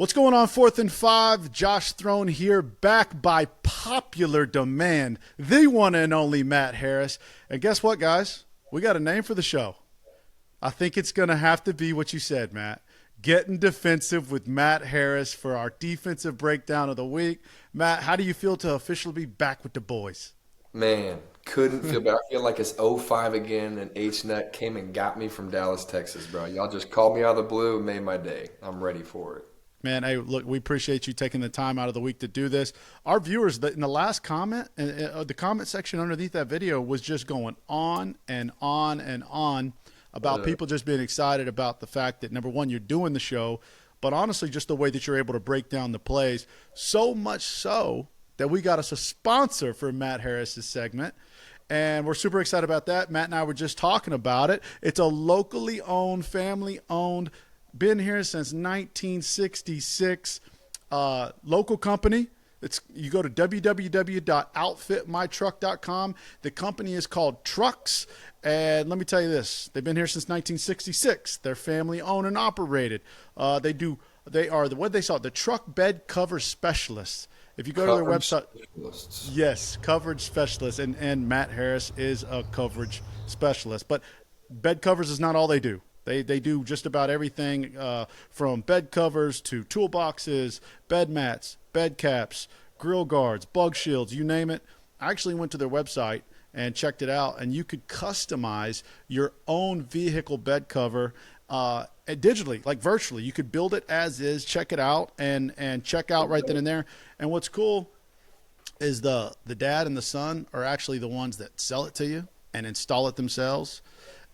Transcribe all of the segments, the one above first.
What's going on, 4th and 5? Josh Throne here, back by popular demand. The one and only Matt Harris. And guess what, guys? We got a name for the show. I think it's going to have to be what you said, Matt. Getting defensive with Matt Harris for our defensive breakdown of the week. Matt, how do you feel to officially be back with the boys? Man, couldn't feel better. I feel like it's '05 again, and H-Nut came and got me from Dallas, Texas, bro. Y'all just called me out of the blue and made my day. I'm ready for it. Man, hey, look, we appreciate you taking the time out of the week to do this. Our viewers, in the last comment, the comment section underneath that video was just going on and on and on about people just being excited about the fact that, number one, you're doing the show, but honestly, just the way that you're able to break down the plays. So much so that we got us a sponsor for Matt Harris's segment. And we're super excited about that. Matt and I were just talking about it. It's a locally owned, family owned, been here since 1966. Local company. You go to www.outfitmytruck.com. The company is called Trucks. And let me tell you this. They've been here since 1966. They're family owned and operated. They are the truck bed cover specialists. If you go to their website, Specialists. yes, coverage specialist. And Matt Harris is a coverage specialist. But bed covers is not all they do. They do just about everything from bed covers to toolboxes, bed mats, bed caps, grill guards, bug shields, you name it. I actually went to their website and checked it out, and you could customize your own vehicle bed cover digitally, like virtually. You could build it as is, check it out, and check out right then and there. And what's cool is the dad and the son are actually the ones that sell it to you and install it themselves.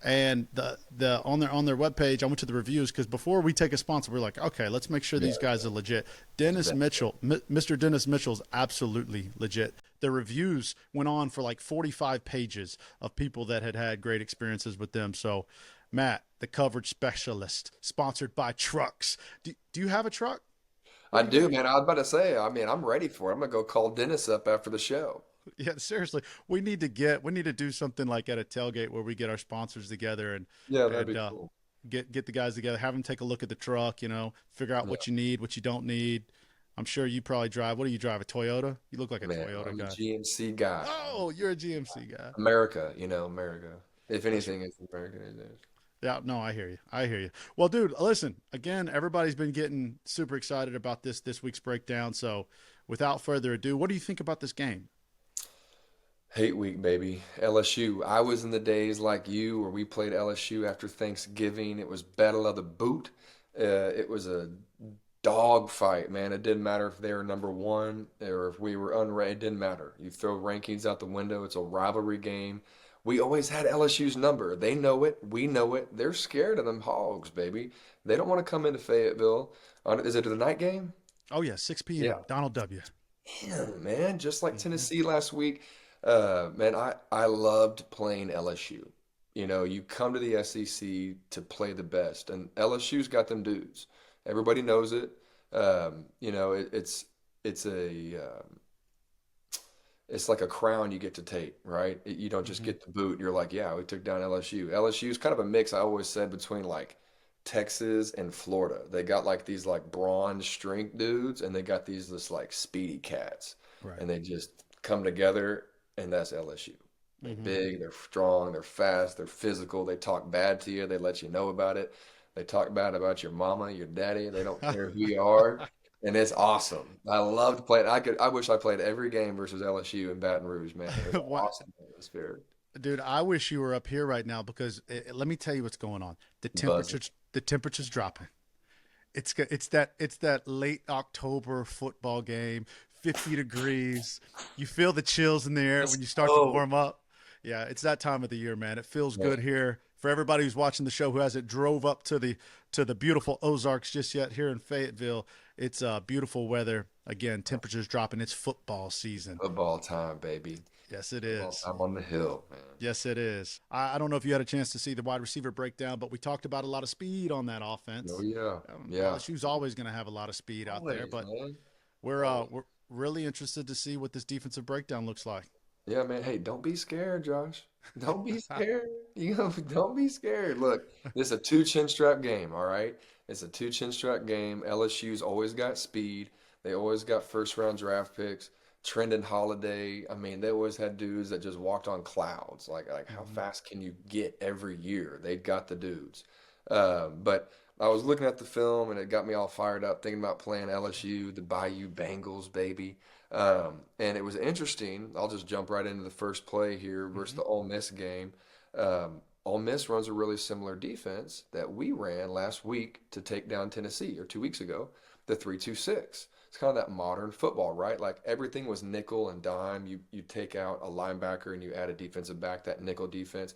And the on their webpage, I went to the reviews because before we take a sponsor, we're like, okay, let's make sure these guys are legit. Dennis Mitchell, Mr. Dennis Mitchell's absolutely legit. The reviews went on for like 45 pages of people that had great experiences with them. So, Matt, the coverage specialist, sponsored by Trucks. Do you have a truck? What I do you do, got? man. I was about to say, I mean, I'm ready for it. I'm gonna go call Dennis up after the show. Yeah, seriously, we need to do something like at a tailgate where we get our sponsors together and Yeah, that'd and be uh, cool. get the guys together, have them take a look at the truck, figure out Yeah, what you need, what you don't need. I'm sure you probably drive. What do you drive? A Toyota? You look like a man, Toyota I'm a guy. GMC guy. Oh, you're a GMC guy. America, America. If That's anything, it's America these days. Yeah, no, I hear you. I hear you. Well, dude, listen, again, everybody's been getting super excited about this week's breakdown. So, without further ado, what do you think about this game? Hate week, baby. LSU. I was in the days like you where we played LSU after Thanksgiving. It was Battle of the Boot. It was a dog fight, man. It didn't matter if they were number one or if we were unranked. It didn't matter. You throw rankings out the window. It's a rivalry game. We always had LSU's number. They know it. We know it. They're scared of them Hogs, baby. They don't want to come into Fayetteville. Is it the night game? Oh yeah, 6 Yeah. p.m. Donald W. Damn, man. Just like Hmm. Tennessee last week. Man, I loved playing LSU. You come to the SEC to play the best, and LSU's got them dudes. Everybody knows it. It's it's like a crown you get to take, right? You don't just Hmm. get the boot. You're like, yeah, we took down LSU. LSU's kind of a mix, I always said, between like Texas and Florida. They got like these like bronze strength dudes, and they got these this like speedy cats, Right. and they just come together, and that's LSU. They're Hmm. big, they're strong, they're fast, they're physical. They talk bad to you, they let you know about it. They talk bad about your mama, your daddy. They don't care who you are. And it's awesome. I loved playing. I wish I played every game versus LSU in Baton Rouge, man. It was an What? awesome atmosphere. Dude, I wish you were up here right now because let me tell you what's going on. Buzzing. The temperature's dropping. It's that late October football game, 50 degrees. You feel the chills in the air Let's when you start to go. warm up. Yeah, it's that time of the year, man. It feels Man, good here. For everybody who's watching the show who hasn't drove up to the beautiful Ozarks just yet here in Fayetteville, it's beautiful weather. Again, temperatures dropping. It's football season. football time, baby. Yes, it Football is. time on the hill, man. Yes, it is. I don't know if you had a chance to see the wide receiver breakdown, but we talked about a lot of speed on that Oh offense. yeah. Yeah. LSU's always going to have a lot of speed out there, Always, but man. we're Always. we're really interested to see what this defensive breakdown looks like. Yeah, man. Hey, don't be scared, Josh. Don't be scared. Don't be scared. Look, this is a two chin strap game, all right? It's a two chin strap game. LSU's always got speed. They always got first round draft picks. Trendon Holiday. I mean, they always had dudes that just walked on clouds. Like how Mhm. fast can you get every year? They got the dudes. But I was looking at the film and it got me all fired up thinking about playing LSU, the Bayou Bengals, baby. And it was interesting. I'll just jump right into the first play here versus Mhm. the Ole Miss game. Ole Miss runs a really similar defense that we ran last week to take down Tennessee, or 2 weeks ago, the 3-2-6. It's kind of that modern football, right? Like everything was nickel and dime. You take out a linebacker and you add a defensive back, that nickel defense.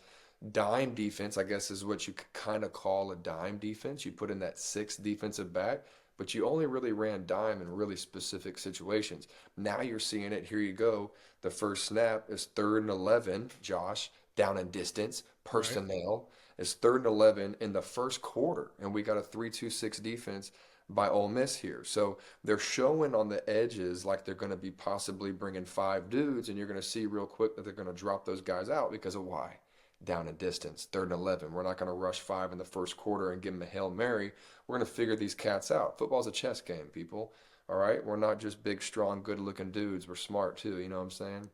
Dime defense, I guess, is what you could kind of call a dime defense. You put in that sixth defensive back, but you only really ran dime in really specific situations. Now you're seeing it. Here you go. The first snap is 3rd and 11. Josh, down in distance, Right. personnel is 3rd and 11 in the first quarter, and we got a 3-2-6 defense by Ole Miss here. So they're showing on the edges like they're going to be possibly bringing five dudes, and you're going to see real quick that they're going to drop those guys out because of why? Down in distance, 3rd and 11. We're not going to rush five in the first quarter and give them a Hail Mary. We're going to figure these cats out. Football's a chess game, people. All right, we're not just big, strong, good-looking dudes. We're smart too. You know what I'm saying?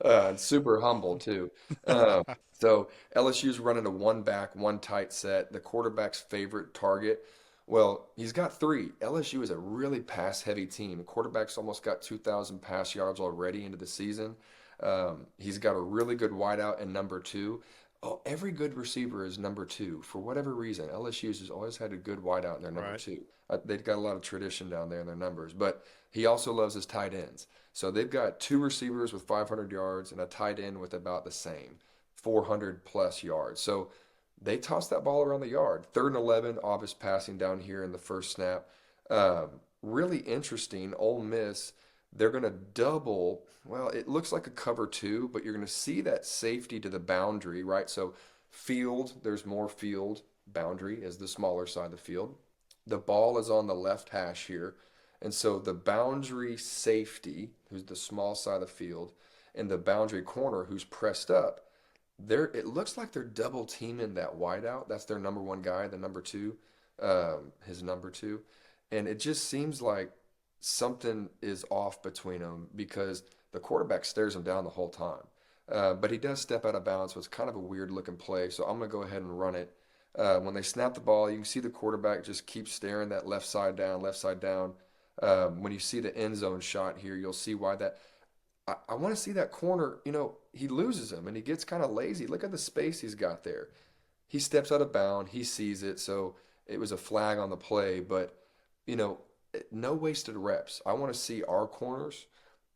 And super humble too. Um, so LSU's running a one back, one tight set. The quarterback's favorite target. Well, he's got three. LSU is a really pass-heavy team. The quarterback's almost got 2,000 pass yards already into the season. He's got a really good wideout in number two. Oh, every good receiver is number two for whatever reason. LSU's has always had a good wideout in their number Right. two. They've got a lot of tradition down there in their numbers, but he also loves his tight ends. So they've got two receivers with 500 yards and a tight end with about the same, 400 plus yards. So they toss that ball around the yard. 3rd and 11, obvious passing down here in the first snap. Really interesting. Ole Miss, they're going to double. Well, it looks like a cover two, but you're going to see that safety to the boundary, right? So field, there's more field. Boundary is the smaller side of the field. The ball is on the left hash here. And so the boundary safety, who's the small side of the field, and the boundary corner, who's pressed up, it looks like they're double teaming that wideout. That's their number one guy, the number two, his number two. And it just seems like something is off between them because the quarterback stares him down the whole time. But he does step out of bounds, so it's kind of a weird looking play. So I'm going to go ahead and run it. When they snap the ball, you can see the quarterback just keep staring that left side down, left side down. When you see the end zone shot here, you'll see why that. I want to see that corner. He loses him and he gets kind of lazy. Look at the space he's got there. He steps out of bound. He sees it. So it was a flag on the play, but you know, no wasted reps. I want to see our corners.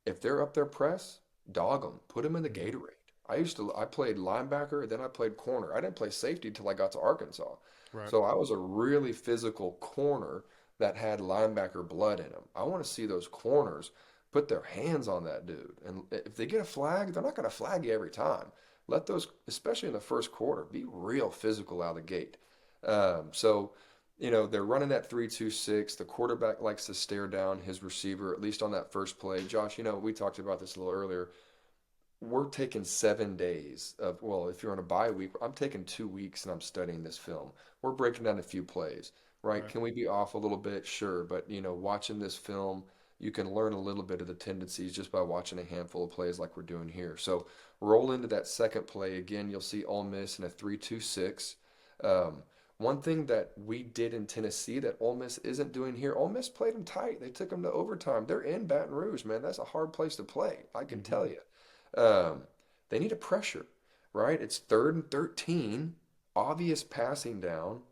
If they're up their press, dog them. Put them in the Mhm. Gatorade. I played linebacker, then I played corner. I didn't play safety until I got to Arkansas. Right. So I was a really physical corner that had linebacker blood in them. I want to see those corners put their hands on that dude. And if they get a flag, they're not going to flag you every time. Let those, especially in the first quarter, be real physical out of the gate. So they're running that 3-2-6. The quarterback likes to stare down his receiver, at least on that first play. Josh, we talked about this a little earlier. We're taking 7 days well, if you're on a bye week, I'm taking 2 weeks and I'm studying this film. We're breaking down a few plays, right? Right. Can we be off a little bit? Sure. But, watching this film, you can learn a little bit of the tendencies just by watching a handful of plays like we're doing here. So roll into that second play. Again, you'll see Ole Miss in a 3-2-6. Um, One thing that we did in Tennessee that Ole Miss isn't doing here, Ole Miss played them tight. They took them to overtime. They're in Baton Rouge, man. That's a hard place to play. I can Mhm. tell you. Um, they need a pressure, right? It's 3rd and 13, obvious passing down,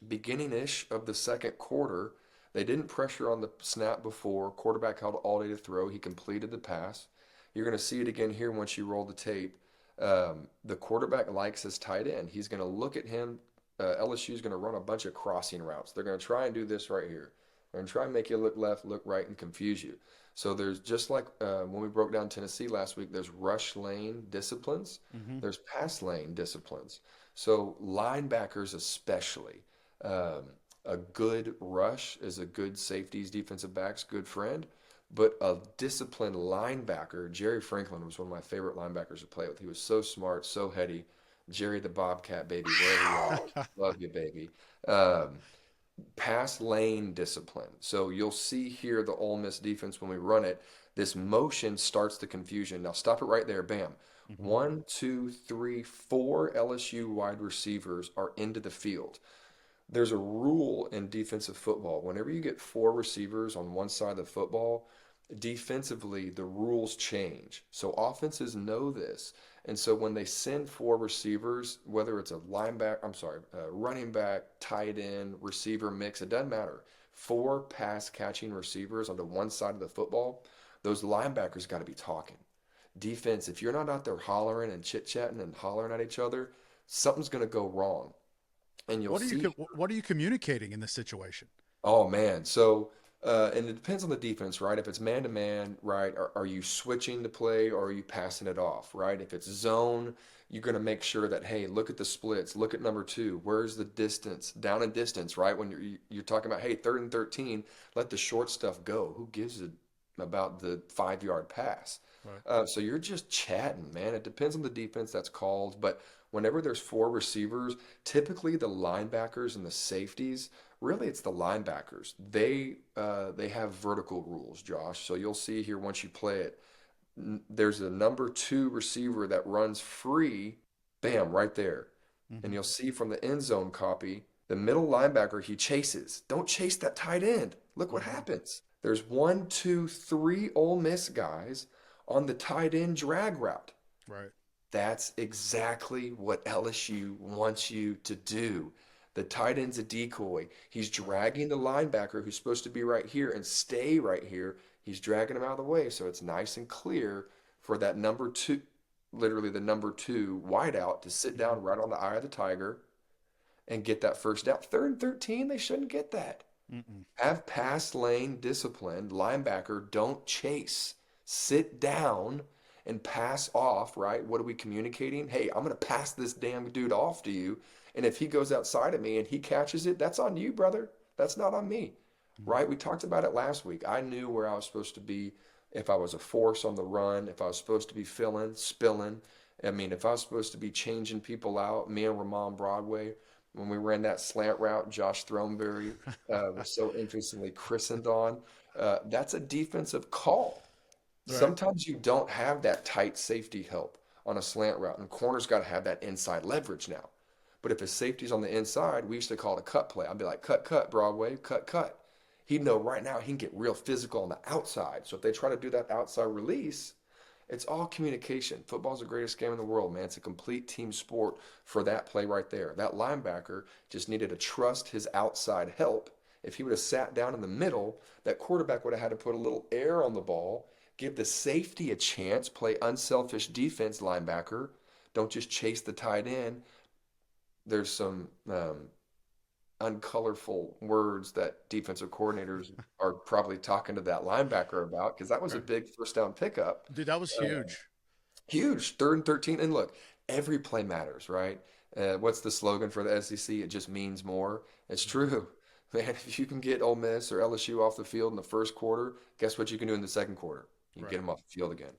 beginning ish of the second quarter. They didn't pressure on the snap before. Quarterback held all day to throw. He completed the pass. You're going to see it again here once you roll the tape. The quarterback likes his tight end. He's going to look at him. LSU is going to run a bunch of crossing routes. They're going to try and do this right here. They're going to try and make you look left, look right, and confuse you. So there's just like when we broke down Tennessee last week, there's rush lane disciplines, Mhm. there's pass lane disciplines. So linebackers especially, um, a good rush is a good safety's defensive back's good friend. But a disciplined linebacker, Jerry Franklin was one of my favorite linebackers to play with. He was so smart, so heady. Jerry the Bobcat, baby, wherever you are, love you, baby. Um, Pass lane discipline. So you'll see here the Ole Miss defense when we run it, this motion starts the confusion. Now stop it right there. Bam. Hmm. One, two, three, four LSU wide receivers are into the field. There's a rule in defensive football. Whenever you get four receivers on one side of the football, defensively, the rules change. So offenses know this. And so when they send four receivers, whether it's a linebacker, I'm sorry, a running back, tight end, receiver mix, it doesn't matter. Four pass catching receivers onto one side of the football, those linebackers got to be talking. Defense, if you're not out there hollering and chit chatting and hollering at each other, something's going to go wrong. And you'll see. What are you communicating in this situation? Oh man, so and it depends on the defense, right? If it's man to man, right, are you switching the play or are you passing it off, right? If it's zone, you're going to make sure that hey, look at the splits, look at number two, where's the distance, down and distance, right? When you're talking about hey, 3rd and 13, let the short stuff go. Who gives about the 5 yard pass? Right. So you're just chatting, man. It depends on the defense that's called, but whenever there's four receivers, typically the linebackers and the safeties. Really, it's the linebackers. They have vertical rules, Josh. So you'll see here once you play it, there's a number two receiver that runs free, bam, right there. And Hmm. you'll see from the end zone copy, the middle linebacker he chases. Don't chase that tight end. Look what Hmm. happens. There's one, two, three Ole Miss guys on the tight end drag route. Right. That's exactly what LSU wants you to do. The tight end's a decoy. He's Right. dragging the linebacker who's supposed to be right here and stay right here. He's dragging him out of the way so it's nice and clear for that number two, literally the number two wideout to sit Hmm. down right on the eye of the tiger and get that first down. 3rd and 13, they shouldn't get that. Mm-mm. Have pass lane discipline. Linebacker, don't chase. Sit down and pass off, right? What are we communicating? Hey, I'm going to pass this damn dude off to you. And if he goes outside of me and he catches it, that's on you, brother. That's not on me, right? We talked about it last week. I knew where I was supposed to be if I was a force on the run, if I was supposed to be filling, spilling. I mean, if I was supposed to be changing people out, me and Ramon Broadway, when we ran that slant route, Josh Throneberry was so interestingly christened on. That's a defensive call. Right. Sometimes you don't have that tight safety help on a slant route, and corners got to have that inside leverage now. But if his safety's on the inside, we used to call it a cut play. I'd be like, cut, cut, Broadway, cut, cut. He'd know right now he can get real physical on the outside. So if they try to do that outside release, it's all communication. Football's the greatest game in the world, man. It's a complete team sport for that play right there. That linebacker just needed to trust his outside help. If he would have sat down in the middle, that quarterback would have had to put a little air on the ball, give the safety a chance, play unselfish defense linebacker. Don't just chase the tight end. There's some uncolorful words that defensive coordinators are probably talking to that linebacker about because that was a Right. big first down pickup. Dude, that was Uh, huge. Huge, 3rd and 13. And look, every play matters, right? What's the slogan for the SEC? It just means more. It's true. Man, if you can get Ole Miss or LSU off the field in the first quarter, guess what you can do in the second quarter? You get Right. them off the field again.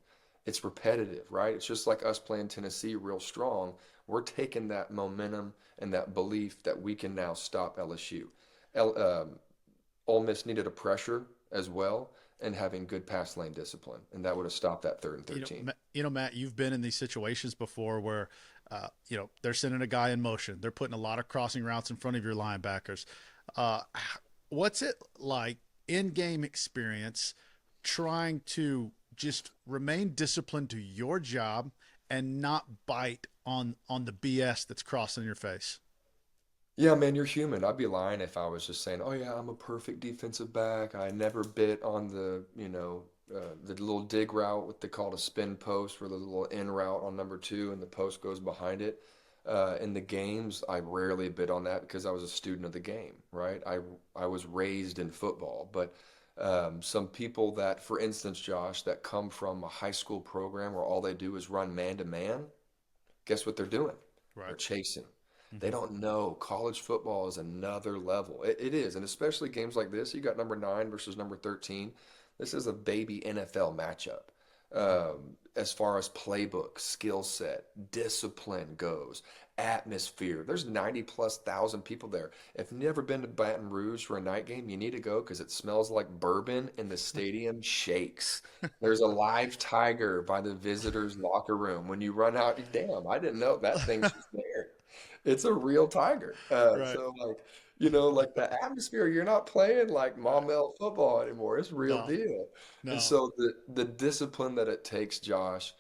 It's repetitive, right? It's just like us playing Tennessee real strong. We're taking that momentum and that belief that we can now stop LSU. L, Ole Miss needed a pressure as well and having good pass lane discipline, and that would have stopped that 3rd and 13. Matt, you've been in these situations before where, they're sending a guy in motion. They're putting a lot of crossing routes in front of your linebackers. Uh, what's it like in game experience trying to just remain disciplined to your job and not bite on the BS that's crossing your face? Yeah, man, you're human. I'd be lying if I was just saying, "Oh yeah, I'm a perfect defensive back. I never bit on the little dig route, what they call a spin post, where the little in route on number two and the post goes behind it." In the games, I rarely bit on that because I was a student of the game, right? I was raised in football, but some people that, for instance, Josh, that come from a high school program where all they do is run man to man, guess what they're doing? They're Right. chasing. They Hmm. don't know college football is another level. It is, and especially games like this. You got number 9 versus number 13. This is a baby NFL matchup. As far as playbook, skill set, discipline goes, atmosphere. There's 90 plus thousand people there. If you've never been to Baton Rouge for a night game, you need to go because it smells like bourbon and the stadium shakes. There's a live tiger by the visitors' locker room. When you run out, damn, I didn't know that thing's just there. It's a real tiger. Right. So like, like the atmosphere, you're not playing like Right. Maumelle football anymore. It's real No. deal. And No. so the discipline that it takes, Josh,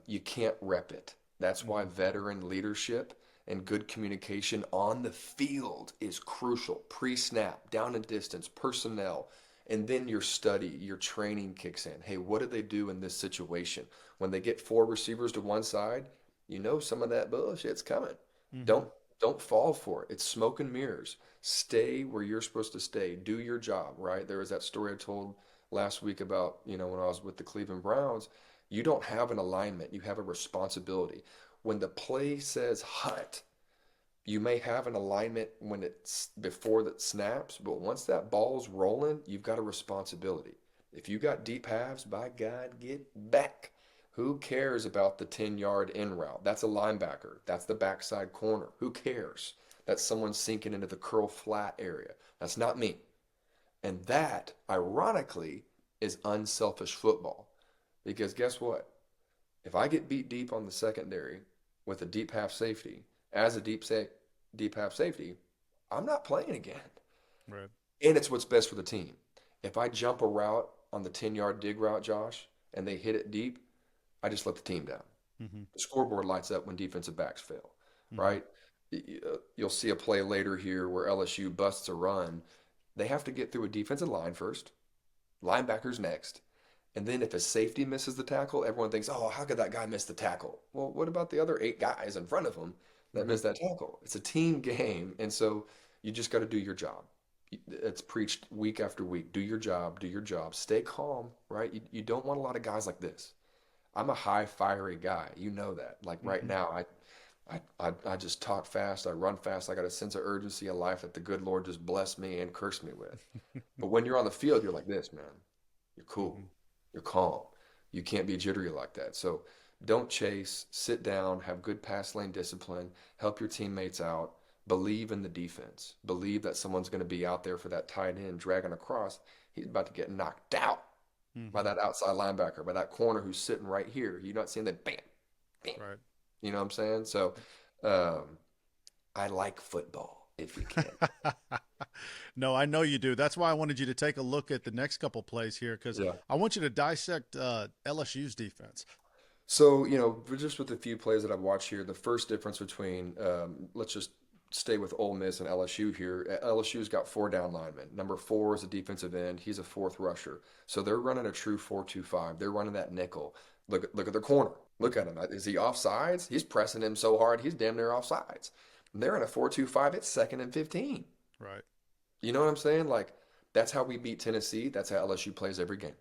you can't rep it. That's why Hmm. veteran leadership and good communication on the field is crucial. Pre-snap, down and distance, personnel, and then your study, your training kicks in. Hey, what did they do in this situation? When they get four receivers to one side, you know some of that bullshit's coming. Hmm. Don't don't fall for it. It's smoke and mirrors. Stay where you're supposed to stay. Do your job, right? There was that story I told last week about, when I was with the Cleveland Browns. You don't have an alignment, you have a responsibility. When the play says hut, you may have an alignment when it's before that snaps, but once that ball's rolling, you've got a responsibility. If you got deep halves, by God, get back. Who cares about the 10-yard in route? That's a linebacker. That's the backside corner. Who cares? That's someone sinking into the curl flat area. That's not me. And that, ironically, is unselfish football. Because guess what? If I get beat deep on the secondary with a deep half safety, as a deep half safety, I'm not playing again. Right. And it's what's best for the team. If I jump a route on the 10-yard dig route, Josh, and they hit it deep, I just let the team down. Hmm. The scoreboard lights up when defensive backs fail, Hmm. right? You'll see a play later here where LSU busts a run. They have to get through a defensive line first, linebackers next, and then if a safety misses the tackle, everyone thinks, oh, how could that guy miss the tackle? Well, what about the other eight guys in front of him that Hmm. missed that tackle? It's a team game. And so you just got to do your job. It's preached week after week. Do your job, do your job. Stay calm, right? You don't want a lot of guys like this. I'm a high, fiery guy. You know that. Like right Hmm. now, I just talk fast. I run fast. I got a sense of urgency in life that the good Lord just blessed me and cursed me with. But when you're on the field, you're like this, man. You're cool. Hmm. You're calm. You can't be jittery like that. So don't chase, sit down, have good pass lane discipline, help your teammates out, believe in the defense. Believe that someone's going to be out there for that tight end dragging across. He's about to get knocked out by Hmm. that outside linebacker, by that corner who's sitting right here. You're not seeing that bam, bam. Right. You know what I'm saying? So um, I like football if you can. No, I know you do. That's why I wanted you to take a look at the next couple plays here because Yeah. I want you to dissect LSU's defense. So, just with the few plays that I've watched here, the first difference between, let's just stay with Ole Miss and LSU here. LSU's got four down linemen. Number four is a defensive end. He's a fourth rusher. So they're running a true 4-2-5. They're running that nickel. Look at their corner. Look at him. Is he offsides? He's pressing him so hard, he's damn near offsides. They're in a 4-2-5. It's second and 15. Right. You know what I'm saying? Like, that's how we beat Tennessee. That's how LSU plays every game.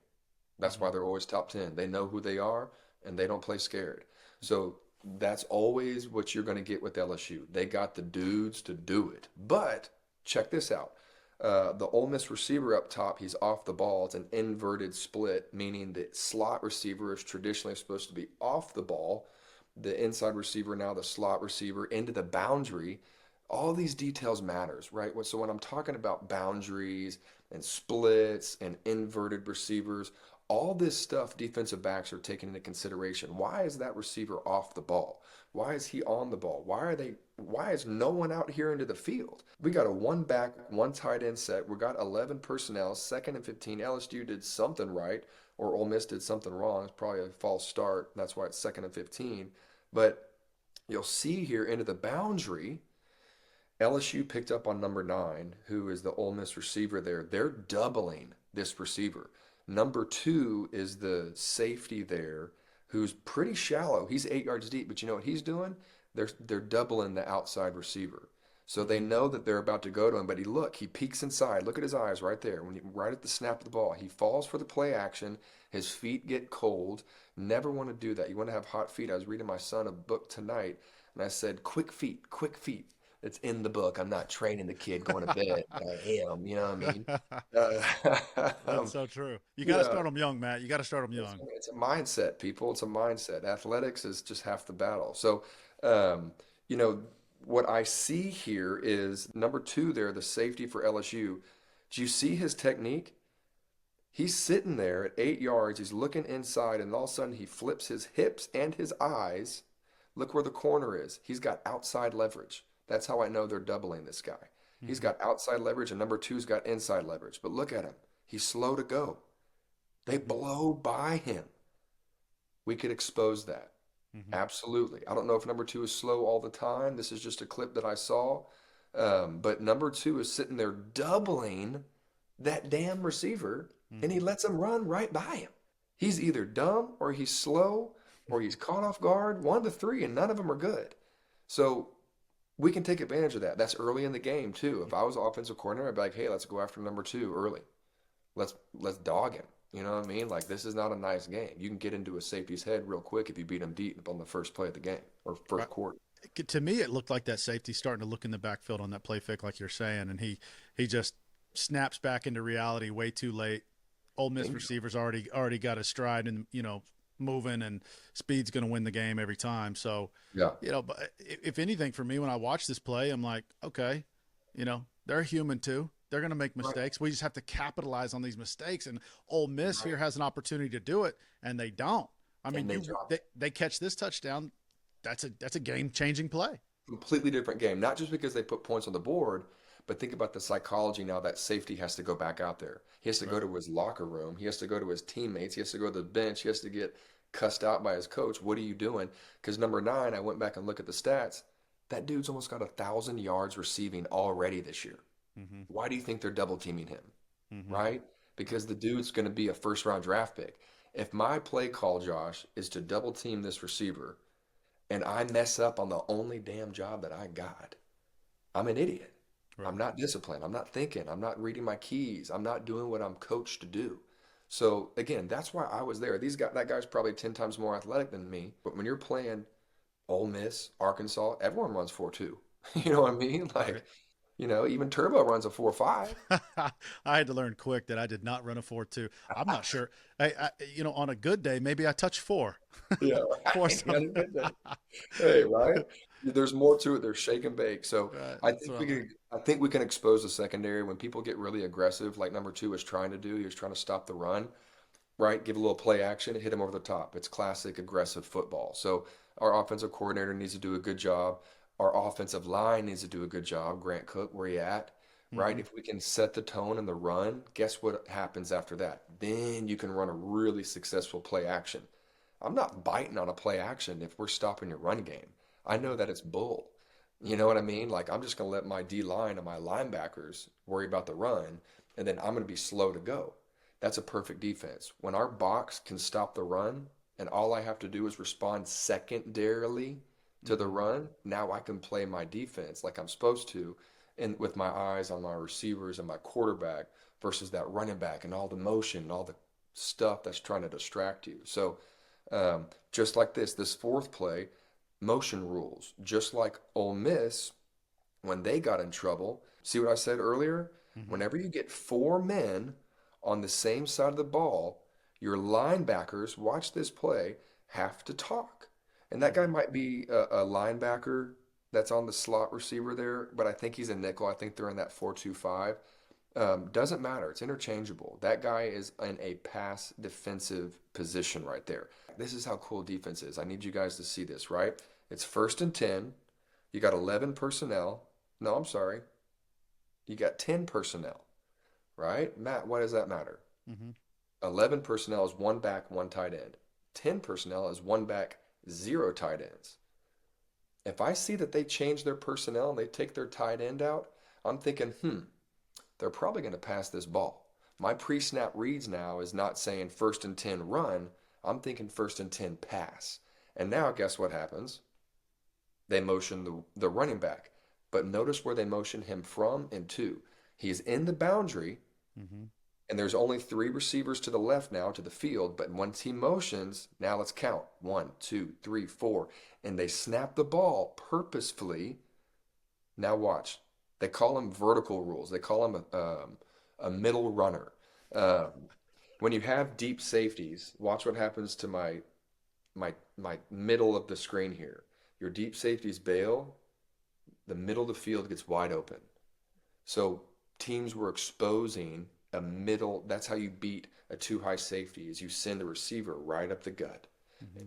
That's Hmm. why they're always top 10. They know who they are and they don't play scared. So that's always what you're going to get with LSU. They got the dudes to do it. But check this out. The Ole Miss receiver up top, he's off the ball. It's an inverted split, meaning the slot receiver is traditionally supposed to be off the ball. The inside receiver, now the slot receiver, into the boundary. All these details matters, right? So when I'm talking about boundaries and splits and inverted receivers, all this stuff defensive backs are taking into consideration. Why is that receiver off the ball? Why is he on the ball? Why is no one out here into the field? We got a one back, one tight end set. We got 11 personnel, second and 15. LSU did something right, or Ole Miss did something wrong. It's probably a false start. That's why it's second and 15. But you'll see here into the boundary, LSU picked up on number nine, who is the Ole Miss receiver there. They're doubling this receiver. Number two is the safety there, who's pretty shallow. He's 8 yards deep, but you know what he's doing? They're doubling the outside receiver. So they Hmm. know that they're about to go to him, but he peeks inside. Look at his eyes right there. Right at the snap of the ball, he falls for the play action. His feet get cold. Never want to do that. You want to have hot feet. I was reading my son a book tonight, and I said, quick feet, quick feet. It's in the book. I'm not training the kid going to bed, but I am. You know what I mean? Uh, That's so true. You got to yeah, start them young, Matt. You got to start them young. it's a mindset, people. It's a mindset. Athletics is just half the battle. So, um, you know, what I see here is number two there, the safety for LSU. Do you see his technique? He's sitting there at 8 yards. He's looking inside, and all of a sudden he flips his hips and his eyes. Look where the corner is. He's got outside leverage. That's how I know they're doubling this guy. He's Hmm. got outside leverage, and number two's got inside leverage. But look at him. He's slow to go. They Hmm. blow by him. We could expose that. Hmm. Absolutely. I don't know if number two is slow all the time. This is just a clip that I saw. But number two is sitting there doubling that damn receiver, and he Hmm. lets him run right by him. He's either dumb or he's slow or he's caught off guard, one of the three, and none of them are good. So we can take advantage of that. That's early in the game too. If I was offensive coordinator, I'd be like, hey, let's go after number two early. Let's dog him. You know what I mean? Like this is not a nice game. You can get into a safety's head real quick if you beat him deep on the first play of the game or Right. first quarter. To me, it looked like that safety starting to look in the backfield on that play fake, like you're saying, and he just snaps back into reality way too late. Ole Miss Bingo. receivers already got his stride and moving, and speed's going to win the game every time. So, Yeah. but if anything for me when I watch this play, I'm like, okay, they're human too. They're going to make Right. mistakes. We just have to capitalize on these mistakes. And Ole Miss Right. here has an opportunity to do it, and they don't. I mean, And they drop it. they catch this touchdown. That's a game changing play. Completely different game. Not just because they put points on the board, but think about the psychology now that safety has to go back out there. He has to go Right. to his locker room. He has to go to his teammates. He has to go to the bench. He has to get cussed out by his coach. What are you doing? Because number nine, I went back and looked at the stats. That dude's almost got 1,000 yards receiving already this year. Mm-hmm. Why do you think they're double teaming him? Mm-hmm. Right? Because the dude's going to be a first round draft pick. If my play call, Josh, is to double team this receiver and I mess up on the only damn job that I got, I'm an idiot. I'm Right. not disciplined. I'm not thinking. I'm not reading my keys. I'm not doing what I'm coached to do. So again, that's why I was there. That guy's probably 10 times more athletic than me. But when you're playing Ole Miss, Arkansas, everyone runs 4.2. You know what I mean? Right. Like, even Turbo runs a 4.5. I had to learn quick that I did not run a 4.2. I'm not sure. On a good day, maybe I touch four, Yeah, four right. something. Hey, right? There's more to it. There's shake and bake. So Right. I That's think what I we like. can I think we can expose the secondary when people get really aggressive, like number two was trying to do. He was trying to stop the run, right? Give a little play action and hit him over the top. It's classic aggressive football. So our offensive coordinator needs to do a good job. Our offensive line needs to do a good job. Grant Cook, where you at? Right? Hmm. If we can set the tone in the run, guess what happens after that? Then you can run a really successful play action. I'm not biting on a play action if we're stopping your run game. I know that it's bull. You know what I mean? Like I'm just going to let my D line and my linebackers worry about the run, and then I'm going to be slow to go. That's a perfect defense. When our box can stop the run, and all I have to do is respond secondarily to the Hmm. run, now I can play my defense like I'm supposed to, and with my eyes on my receivers and my quarterback versus that running back and all the motion and all the stuff that's trying to distract you. So just like this fourth play, motion rules. Just like Ole Miss, when they got in trouble, see what I said earlier? Hmm. Whenever you get four men on the same side of the ball, your linebackers, watch this play, have to talk. And that guy Hmm. might be a linebacker that's on the slot receiver there, but I think he's a nickel. I think they're in that 4-2-5. Doesn't matter. It's interchangeable. That guy is in a pass defensive position right there. This is how cool defense is. I need you guys to see this, right? It's first and 10. You got 11 personnel. No, I'm sorry. You got 10 personnel, right? Matt, why does that matter? Hmm. 11 personnel is one back, one tight end. 10 personnel is one back, zero tight ends. If I see that they change their personnel and they take their tight end out, I'm thinking, they're probably going to pass this ball. My pre-snap reads now is not saying first and 10 run. I'm thinking first and 10 pass. And now guess what happens? They motion the running back. But notice where they motion him from and to. He's in the boundary, Hmm. and there's only three receivers to the left now to the field. But once he motions, now let's count. One, two, three, four. And they snap the ball purposefully Now watch. They call them vertical rules. They call them a middle runner. Um, when you have deep safeties, watch what happens to my middle of the screen here. Your deep safeties bail, the middle of the field gets wide open. So teams were exposing a middle. That's how you beat a too high safety is you send the receiver right up the gut, Mm-hmm.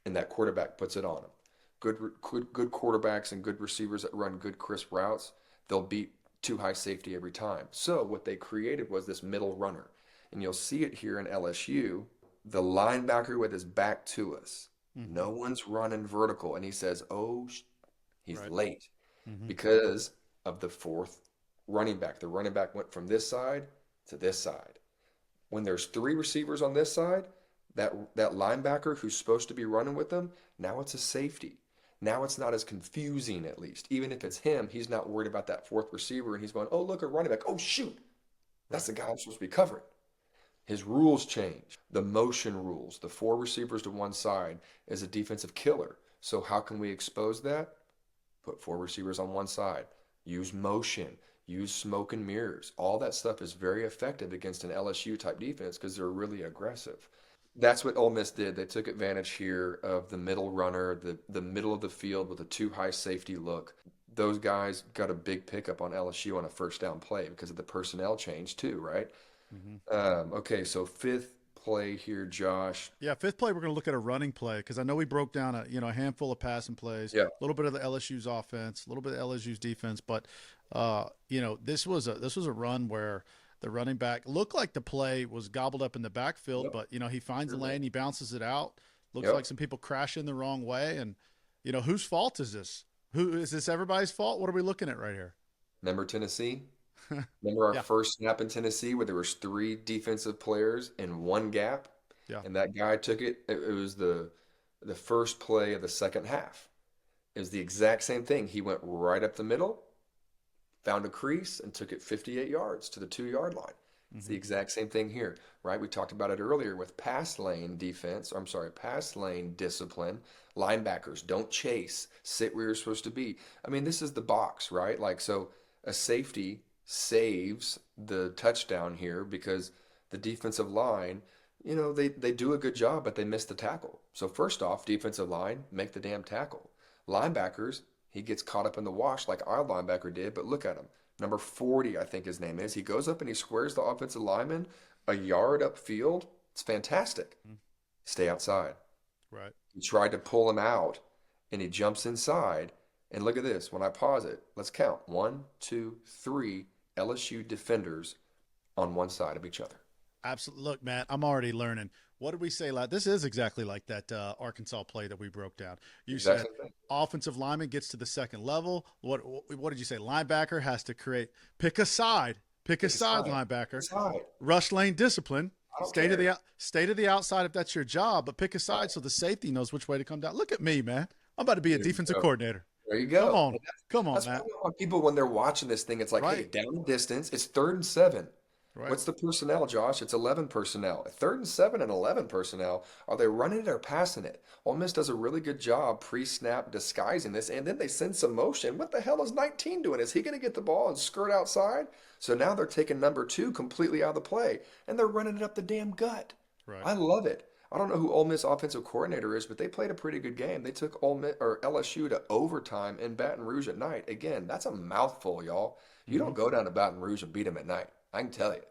and that quarterback puts it on them. Good quarterbacks and good receivers that run good crisp routes, they'll beat too high safety every time. So what they created was this middle runner, and you'll see it here in LSU. The linebacker with his back to us, Mm-hmm. no one's running vertical, and he says, "Oh, he's Right. late." Mm-hmm. Because of the fourth running back. The running back went from this side to this side. When there's three receivers on this side, that linebacker who's supposed to be running with them, now it's a safety. Now it's not as confusing, at least. Even if it's him, he's not worried about that fourth receiver and he's going, oh, look, a running back. Oh, shoot. That's Right. the guy I'm supposed to be covering. His rules change. The motion rules. The four receivers to one side is a defensive killer. So how can we expose that? Put four receivers on one side, use motion, use smoke and mirrors. All that stuff is very effective against an LSU type defense because they're really aggressive. That's what Ole Miss did. They took advantage here of the middle runner, the middle of the field with a too high safety look. Those guys got a big pickup on LSU on a first down play because of the personnel change too, right? Mm-hmm. Okay, so fifth play here, Josh. Yeah, fifth play, we're going to look at a running play because I know we broke down a handful of passing plays, Yeah, a little bit of the LSU's offense, a little bit of LSU's defense, but this was a run where the running back looked like the play was gobbled up in the backfield, yep, but he finds the sure did. lane, he bounces it out. Looks like Yep. some people crash in the wrong way, and whose fault is this? Who is this? Everybody's fault? What are we looking at right here? Remember Tennessee? Remember our Yeah, first snap in Tennessee where there was three defensive players in one gap, yeah. and that guy took it. It was the first play of the second half. It was the exact same thing. He went right up the middle, found a crease, and took it 58 yards to the 2 yard line. It's the Hmm. exact same thing here, right? We talked about it earlier with pass lane defense. I'm sorry, pass lane discipline. Linebackers don't chase, sit where you're supposed to be. I mean, this is the box, right? Like, so a safety saves the touchdown here because the defensive line, they do a good job, but they miss the tackle. So, first off, defensive line, make the damn tackle. Linebackers, he gets caught up in the wash like our linebacker did, but look at him. Number 40, I think his name is. He goes up and he squares the offensive lineman a yard upfield. It's fantastic. Stay outside. Right. He tried to pull him out and he jumps inside. And look at this. When I pause it, let's count. One, two, three LSU defenders on one side of each other. Absolutely. Look, Matt, I'm already learning. What did we say? This is exactly like that Arkansas play that we broke down. You Exact said same thing. offensive lineman gets to the second level. What did you say? Linebacker has to pick a side, pick a Pick a side, side. Pick a linebacker, side. rush lane discipline, I don't care. stay to the outside if that's your job, but pick a side so the safety knows which way to come down. Look at me, man. I'm about to be a There you defensive go. coordinator. There you Come go. on, And come on, that's what Matt. I want people when they're watching this thing. It's like, hey, Right, down the distance. It's 3rd and 7. right. What's the personnel, Josh? It's 11 personnel. 3rd and 7 and 11 personnel. Are they running it or passing it? Ole Miss does a really good job pre-snap disguising this, and then they send some motion. What the hell is 19 doing? Is he going to get the ball and skirt outside? So now they're taking number 2 completely out of the play, and they're running it up the damn gut. Right. I love it. I don't know who Ole Miss offensive coordinator is, but they played a pretty good game. They took Ole Miss or LSU to overtime in Baton Rouge at night. Again, that's a mouthful, y'all. You Hmm. don't go down to Baton Rouge and beat them at night. I can tell you.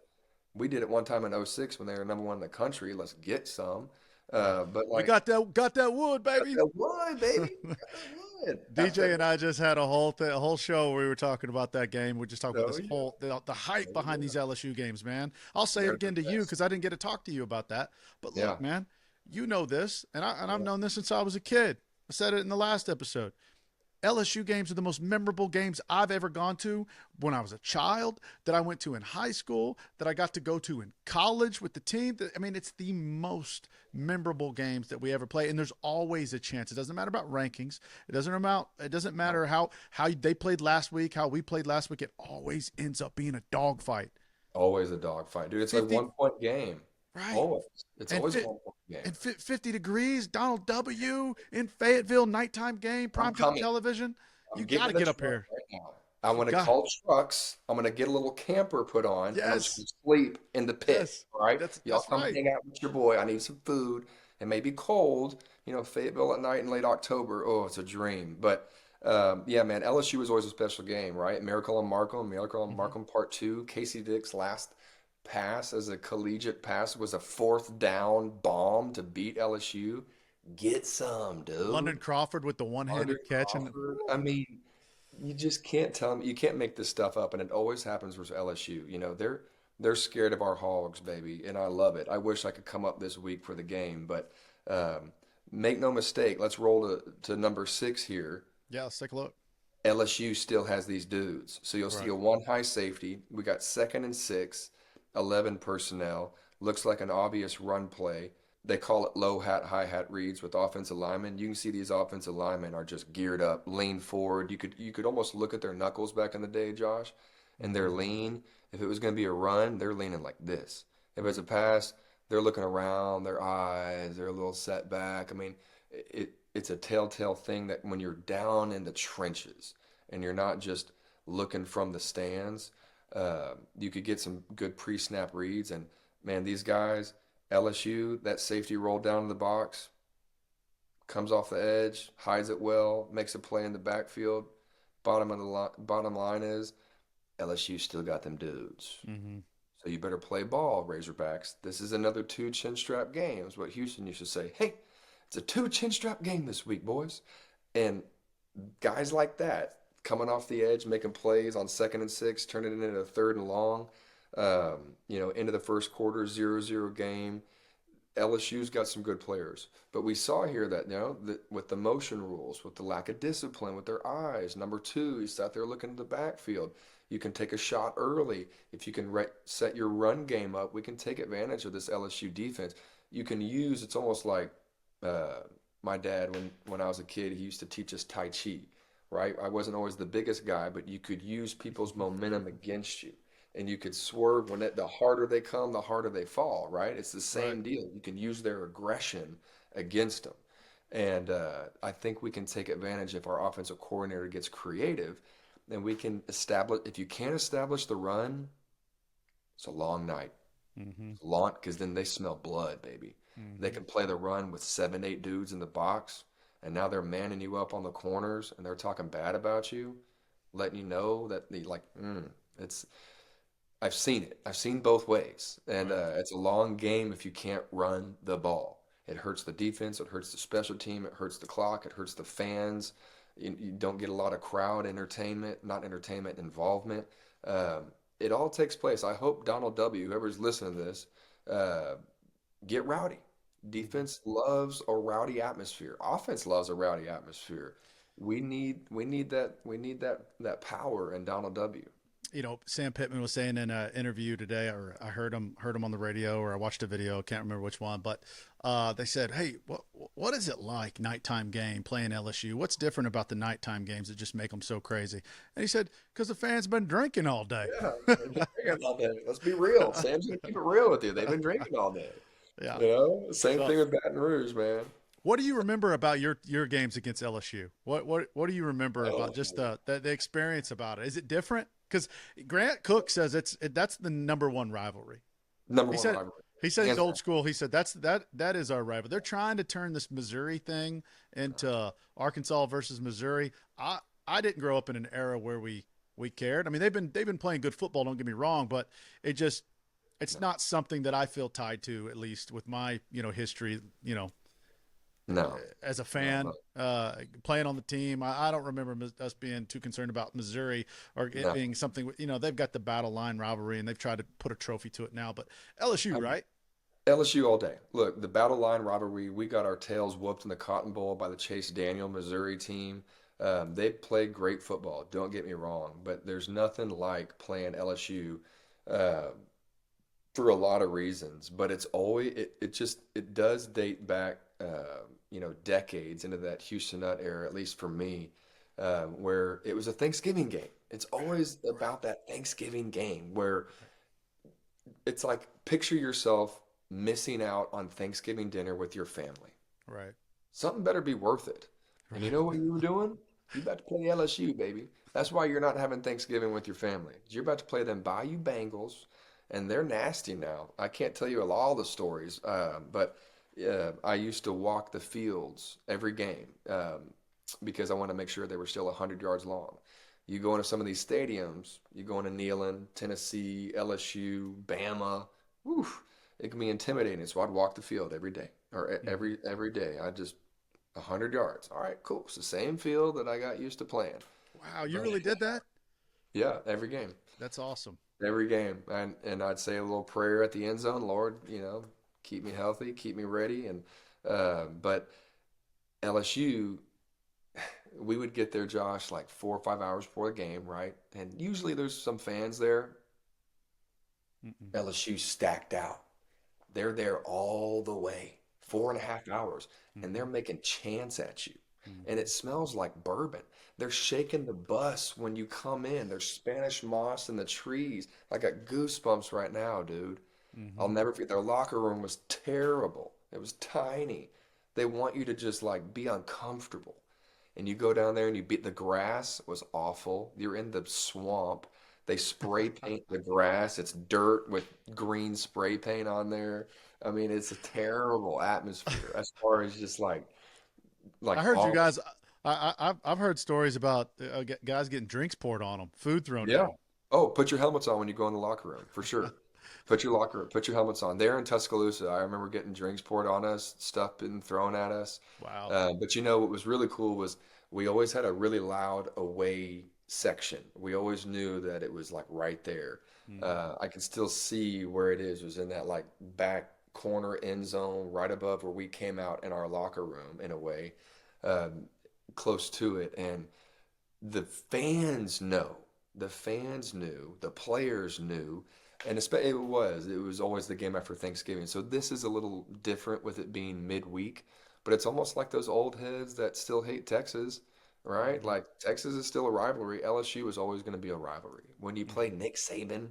We did it one time in '06 when they were number one in the country. Let's get some. Right. But We like, got that wood, got baby. that wood, baby. Got that wood. DJ and I just had a whole show where we were talking about that game. We just talked about Oh, this yeah. the hype Oh, behind yeah. these LSU games, man. I'll say it They're the again to you best. because I didn't get to talk to you about that. But Yeah. look, man, you know this, and I've Yeah. known this since I was a kid. I said it in the last episode. LSU games are the most memorable games I've ever gone to when I was a child, that I went to in high school, that I got to go to in college with the team. I mean, it's the most memorable games that we ever play, and there's always a chance. It doesn't matter about rankings. It doesn't No. matter how they played last week, how we played last week. It always ends up being a dogfight. Always a dogfight, dude. It's a 50, 1 point game. right? Always. It's And always a fit 1 point game. and 50 degrees, Donald W. in Fayetteville, nighttime game, I'm primetime coming. television. You I'm got getting to in the get up truck here. right now. I'm You going to got. call trucks. I'm going to get a little camper put on, and I'm just going Yes. to sleep in the pit. Yes. All right, y'all That's come right. hang out with your boy. I need some food. It may be cold, Fayetteville at night in late October. Oh, it's a dream. But yeah, man, LSU was always a special game, right? Miracle on Hmm. Markham Part Two. Casey Dick's last pass as a collegiate pass was a fourth down bomb to beat LSU. Get some, London dude. Crawford with the London one-handed catch, and Crawford. I mean, you just can't tell me you can't make this stuff up, and it always happens with LSU. They're scared of our hogs, baby, and I love it. I wish I could come up this week for the game, but um, make no mistake. Let's roll to number six here. yeah, let's take a look. LSU still has these dudes, so you'll see Right. a one high safety. We got second and six, 11 personnel. Looks like an obvious run play. They call it low hat, high hat reads with offensive linemen. You can see these offensive linemen are just geared up, lean forward. You could almost look at their knuckles back in the day, Josh, and they're Hmm. lean. If it was going to be a run, they're leaning like this. If it's a pass, they're looking around, their eyes, they're a little set back. I mean, it's a telltale thing that when you're down in the trenches and you're not just looking from the stands, you could get some good pre-snap reads. And man, these guys, LSU, that safety rolled down to the box, comes off the edge, hides it well, makes a play in the backfield. Bottom line is LSU still got them dudes. Hmm. So you better play ball, Razorbacks. This is another two chin strap game, is what Houston used to say. Hey, it's a two chin strap game this week, boys. And guys like that coming off the edge, making plays on second and six, turning it into a third and long. Into the first quarter, 0-0 game. LSU's got some good players, but we saw here that that with the motion rules, with the lack of discipline, with their eyes. Number two, he's out there looking at the backfield. You can take a shot early if you can set your run game up. We can take advantage of this LSU defense. You can use. It's almost like uh, my dad when I was a kid. He used to teach us Tai Chi, right? I wasn't always the biggest guy, but you could use people's momentum against you and you could swerve the harder they come, the harder they fall, right? It's the Right. same deal. You can use their aggression against them. And I think we can take advantage if our offensive coordinator gets creative and we can establish, if you can't establish the run, it's a long night. Hmm. It's long, because then they smell blood, baby. They Hmm. can play the run with 7, 8 dudes in the box, and now they're manning you up on the corners and they're talking bad about you, letting you know that it's I've seen it. I've seen both ways, and Right. it's a long game if you can't run the ball. It hurts the defense. It hurts the special team. It hurts the clock. It hurts the fans. You don't get a lot of crowd entertainment, not entertainment involvement. It all takes place. I hope Donald W., whoever's listening to this, uh, get rowdy. Hmm. Defense loves a rowdy atmosphere. Offense loves a rowdy atmosphere. We need that power in Donald W. Sam Pittman was saying in an interview today, or I heard him on the radio, or I watched a video. Can't remember which one, but they said, "Hey, what is it like nighttime game playing LSU? What's different about the nighttime games that just make them so crazy?" And he said, "Because the fans been drinking all day." Yeah, they've been drinking all day. Let's be real. Sam's gonna keep it real with you. They've been drinking all day. Yeah. Same So, thing with Baton Rouge, man. what do you remember about your games against LSU? What do you remember about just Oh, the experience about it? Is it different? Because Grant Cook says that's the number one rivalry. number He one said rivalry, he said he's hands old down. school. He said that is our rival. They're trying to turn this Missouri thing into Arkansas versus Missouri. I didn't grow up in an era where we cared. I mean, they've been playing good football. Don't get me wrong, but it's No, not something that I feel tied to, at least with my history. no, As a no, fan, no, playing on the team, I don't remember us being too concerned about Missouri or it no. being something. They've got the battle line rivalry and they've tried to put a trophy to it now. But LSU, I'm right? LSU all day. Look, the battle line rivalry. We got our tails whooped in the Cotton Bowl by the Chase Daniel Missouri team. They played great football. Don't get me wrong, but there's nothing like playing LSU. Uh, for a lot of reasons, but it does date back decades into that Houston Nut era, at least for me, where it was a Thanksgiving game. It's always Right. about that Thanksgiving game where it's like picture yourself missing out on Thanksgiving dinner with your family. Right. Something better be worth it. And you Right. know what you were doing? You about to play LSU, baby. That's why you're not having Thanksgiving with your family. You're about to play them Bayou Bengals, and they're nasty now. I can't tell you all the stories, but I used to walk the fields every game because I want to make sure they were still 100 yards long. You go into some of these stadiums, you go into Neyland, Tennessee, LSU, Bama. Whew, it can be intimidating. So I'd walk the field every day or Mhm. every day. I just 100 yards. All right, cool. It's the same field that I got used to playing. Wow, you But really did that? yeah, every game. That's awesome. Every game. And I'd say a little prayer at the end zone, Lord, keep me healthy, keep me ready. And but LSU, we would get there, Josh, like 4 or 5 hours before the game, right? And usually there's some fans there. Mm-mm. LSU stacked out. They're there all the way, 4.5 hours, and they're Mhm. making chants at you. And Mhm. it smells like bourbon. They're shaking the bus when you come in. There's Spanish moss in the trees. I got goosebumps right now, dude. I'll Mhm. never forget. Their locker room was terrible. It was tiny. They want you to just like be uncomfortable. And you go down there and you beat the grass was awful. You're in the swamp. They spray paint the grass. It's dirt with green spray paint on there. I mean, it's a terrible atmosphere as far as just like I heard you all guys. I've heard stories about guys getting drinks poured on them, food thrown at yeah. them. Oh, put your helmets on when you go in the locker room for sure. Put your helmets on. There in Tuscaloosa, I remember getting drinks poured on us, stuff being thrown at us. Wow. But what was really cool was we always had a really loud away section. We always knew that it was like right there. Mhm. I can still see where it is. It was in that like back corner end zone, right above where we came out in our locker room in a way, um, close to it. And the fans know. The fans knew. The players knew. And it was always the game after Thanksgiving. So this is a little different with it being midweek, but it's almost like those old heads that still hate Texas, right? Mhm. Like Texas is still a rivalry. LSU is always going to be a rivalry. When you play Mhm. Nick Saban,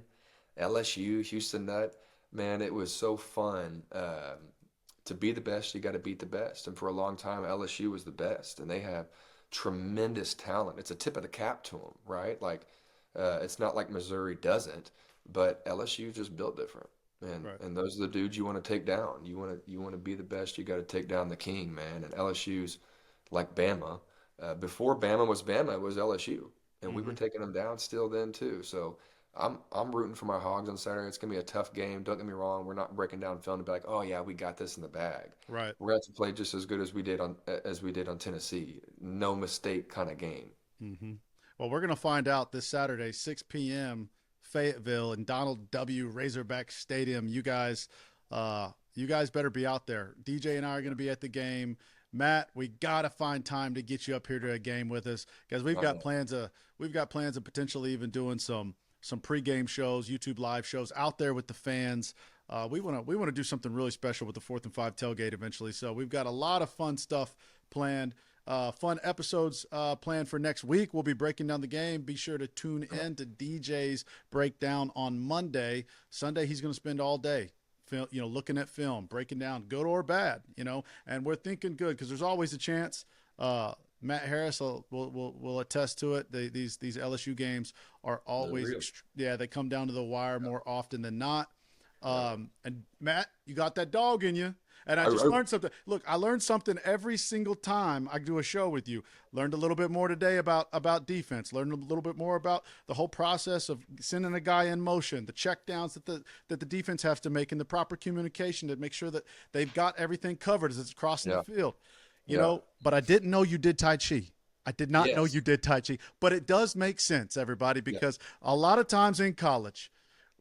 LSU, Houston Nutt, man, it was so fun. To be the best, you got to beat the best. And for a long time, LSU was the best, and they have tremendous talent. It's a tip of the cap to them, right? Like, it's not like Missouri doesn't, but LSU just built different. And Right. and those are the dudes you want to take down. You want to be the best. You got to take down the king, man. And LSU's like Bama. Before Bama was Bama, it was LSU, and we were Mhm. taking them down still then too. So I'm rooting for my Hogs on Saturday. It's gonna be a tough game. Don't get me wrong. We're not breaking down film to be like, oh yeah, we got this in the bag. Right. We're going to have to play just as good as we did on Tennessee. No mistake kind of game. Mhm. Well, we're gonna find out this Saturday, 6 p.m. Fayetteville and Donald W. Razorback Stadium. You guys better be out there. DJ and I are gonna be at the game. Matt, we gotta find time to get you up here to a game with us because I know. we've got plans of potentially even doing some pregame shows, YouTube live shows out there with the fans. We want to do something really special with the 4th and 5 tailgate eventually. So we've got a lot of fun stuff planned. Fun episodes planned for next week. We'll be breaking down the game. Be sure to tune in to DJ's breakdown on Monday. Sunday, he's going to spend all day, looking at film, breaking down good or bad, and we're thinking good because there's always a chance. Matt Harris will attest to it. These LSU games are They're always, real. they come down to the wire more often than not. Yeah. And Matt, you got that dog in you. And I I, just I, learned something. Look, I learned something every single time I do a show with you. Learned a little bit more today about defense. Learned a little bit more about the whole process of sending a guy in motion, the check downs that the defense has to make, and the proper communication to make sure that they've got everything covered as it's crossing the yeah. field. Yeah. But I didn't know you did Tai Chi. I did not know you Yes. did Tai Chi. But it does make sense, everybody, Yeah. because a lot of times in college,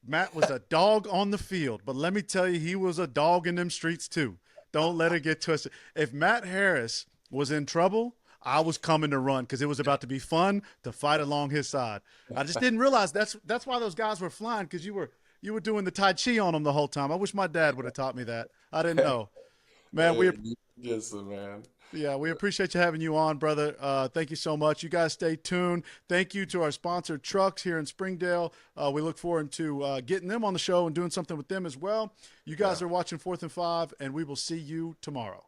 Matt was a dog on the field, but let me tell you, he was a dog in them streets too. Don't let it get twisted. If Matt Harris was in trouble, I was coming to run because it was about to be fun to fight along his side. I just didn't realize that's why those guys were flying because you were doing the Tai Chi on them the whole time. I wish my dad would have taught me that. I didn't know. Man, we Yes, man. yeah, we appreciate you having you on, brother. Thank you so much. You guys stay tuned. Thank you to our sponsor, Trucks, here in Springdale. We look forward to getting them on the show and doing something with them as well. You Yeah. guys are watching 4th and 5, and we will see you tomorrow.